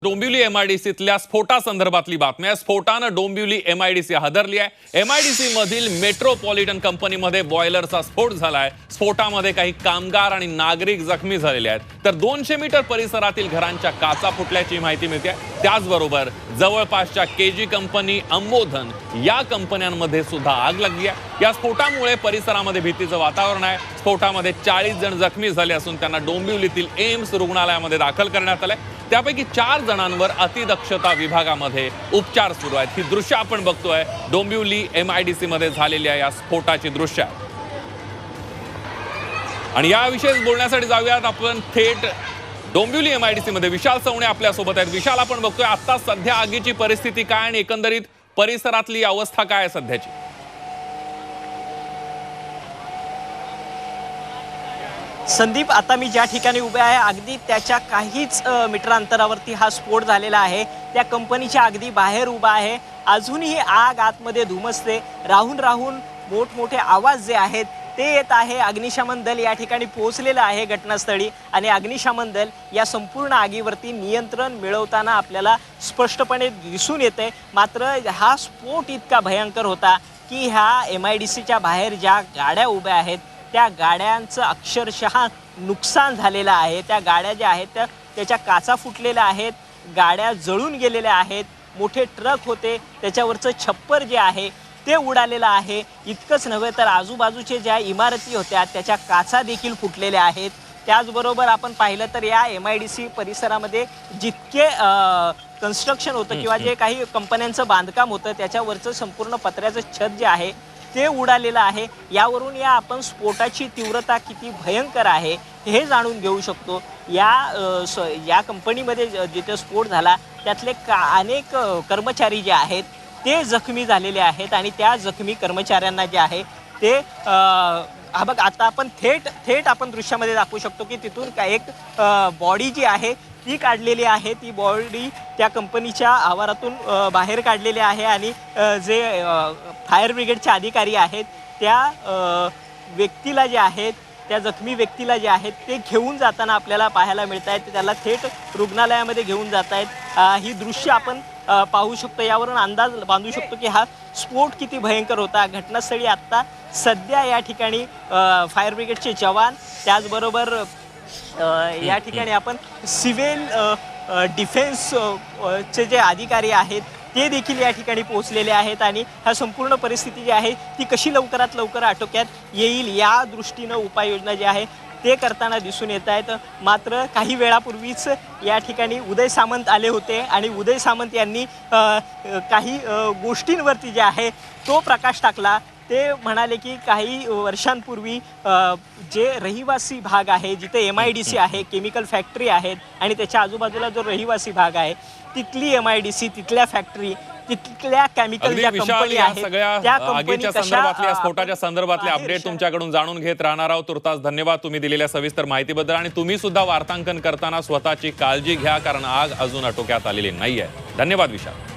डोंबिवली एमआयडीसीतल्या स्फोटासंदर्भातली बातमी आहे। स्फोटानं डोंबिवली एमआयडीसी हादरली आहे। एमआयडीसी मधील मेट्रोपॉलिटन कंपनीमध्ये बॉयलरचा स्फोट झालाय। स्फोटामध्ये काही कामगार आणि नागरिक जखमी झालेले आहेत, तर 200 मीटर परिसरातील घरांच्या काचा फुटल्याची माहिती मिळते। त्याचबरोबर जवळपासच्या केजी कंपनी, अंबोधन या कंपन्यांमध्ये सुद्धा आग लागली आहे। या स्फोटामुळे परिसरामध्ये भीतीचं वातावरण आहे। स्फोटामध्ये 40 जण जखमी झाले असून त्यांना डोंबिवलीतील एम्स रुग्णालयामध्ये दाखल करण्यात आले। त्यापैकी 4 जणांवर अतिदक्षता विभागामध्ये उपचार सुरू आहेत। ही दृश्य आपण बघतोय डोंबिवली एमआयडीसी मध्ये झालेल्या या स्फोटाची दृश्य। आणि याविषयी बोलण्यासाठी जाऊयात आपण थेट डोंबिवली एमआयडीसी मध्ये। विशाल सवणे आपल्या सोबत आहेत। विशाल, आपण बघतोय आता सध्या आगीची परिस्थिती काय आणि एकंदरीत परिसरातली अवस्था काय आहे सध्याची? संदीप, आता मी ज्या ठिकाणी उभे आहे अगदी त्याच्या काहीच मीटर अंतरावरती हा स्फोट झालेला आहे। त्या कंपनीच्या अगदी बाहेर उभा आहे। अजूनही आग आतमध्ये धुमसते। राहून राहून मोठमोठे आवाज जे आहेत ते येत आहे। अग्निशमन दल या ठिकाणी पोहोचलेलं आहे घटनास्थळी आणि अग्निशमन दल या संपूर्ण आगीवरती नियंत्रण मिळवताना आपल्याला स्पष्टपणे दिसून येते। मात्र हा स्फोट इतका भयंकर होता की ह्या एमआयडीसीच्या बाहेर ज्या गाड्या उभ्या आहेत त्या गाड्यांचं अक्षरशः नुकसान झालेलं आहे। त्या गाड्या ज्या आहेत त्याच्या काचा फुटलेल्या आहेत, गाड्या जळून गेलेल्या आहेत। मोठे ट्रक होते त्याच्यावरचं छप्पर जे आहे ते उडालेलं आहे। इतकंच नव्हे तर आजूबाजूचे ज्या इमारती होत्या त्याच्या काचा देखील फुटलेल्या आहेत। त्याचबरोबर आपण पाहिलं तर या एमआयडीसी परिसरामध्ये जितके कन्स्ट्रक्शन होतं किंवा जे काही कंपन्यांचं बांधकाम होतं त्याच्यावरचं संपूर्ण पत्र्याचं छत जे आहे ते उडालेलं आहे। यावरून आपण स्फोटाची तीव्रता किती भयंकर आहे हे जाणून घेऊ शकतो। या कंपनीमध्ये जिथे स्फोट झाला त्यातले अनेक कर्मचारी जे आहेत ते जखमी झालेले आहेत आणि त्या जखमी कर्मचाऱ्यांना जे आहे ते हा बघ, आता आपण थेट आपण दृश्यामध्ये दाखवू शकतो की तिथून एक बॉडी जी आहे ती काढलेली आहे। ती बॉडी त्या कंपनीच्या आवारातून बाहेर काढलेली आहे आणि जे फायर ब्रिगेडचे अधिकारी आहेत त्या व्यक्तीला जे आहेत त्या जखमी व्यक्तीला जे आहेत ते घेऊन जाताना आपल्याला पाहायला मिळत आहेत। त्याला थेट रुग्णालयामध्ये घेऊन जात आहेत। ही दृश्य आपण पाहू शकतो। यावरून अंदाज बांधू शकतो की हा स्फोट किती भयंकर होता। घटनास्थळी आत्ता सध्या या ठिकाणी फायर ब्रिगेडचे जवान, त्याचबरोबर या ठिकाणी आपण सिव्हिल डिफेन्सचे जे अधिकारी आहेत ते देखील या ठिकाणी पोहोचलेले आहेत आणि हा संपूर्ण परिस्थिती जी आहे ती कशी लवकरात लवकर आटोक्यात येईल या दृष्टीनं उपाययोजना जी आहे ते करताना दिसून येत आहेत। मात्र काही वेळापूर्वीच या ठिकाणी उदय सामंत आले होते आणि उदय सामंत यांनी काही गोष्टींवरती जे आहे तो प्रकाश टाकला। ते म्हणाले की काही वर्षांपूर्वी जे रहिवासी भाग आहे जिथे एमआयडीसी आहे, केमिकल फॅक्टरी आहेत आणि त्याच्या आजूबाजूला जो रहिवासी भाग आहे तिथली एमआयडीसी, तिथल्या फॅक्टरी, तिथल्या केमिकलच्या कंपनी आहेत त्या आगीच्या संदर्भातल्या स्फोटाच्या संदर्भातले अपडेट तुमच्याकडून जाणून घेत राहणार आहोत। तुर्तास धन्यवाद तुम्ही दिलेल्या सविस्तर माहितीबद्दल। आणि तुम्ही सुद्धा वार्तांकन करताना स्वतःची काळजी घ्या, कारण आग अजून आटोक्यात आलेली नाहीये। धन्यवाद विशाल।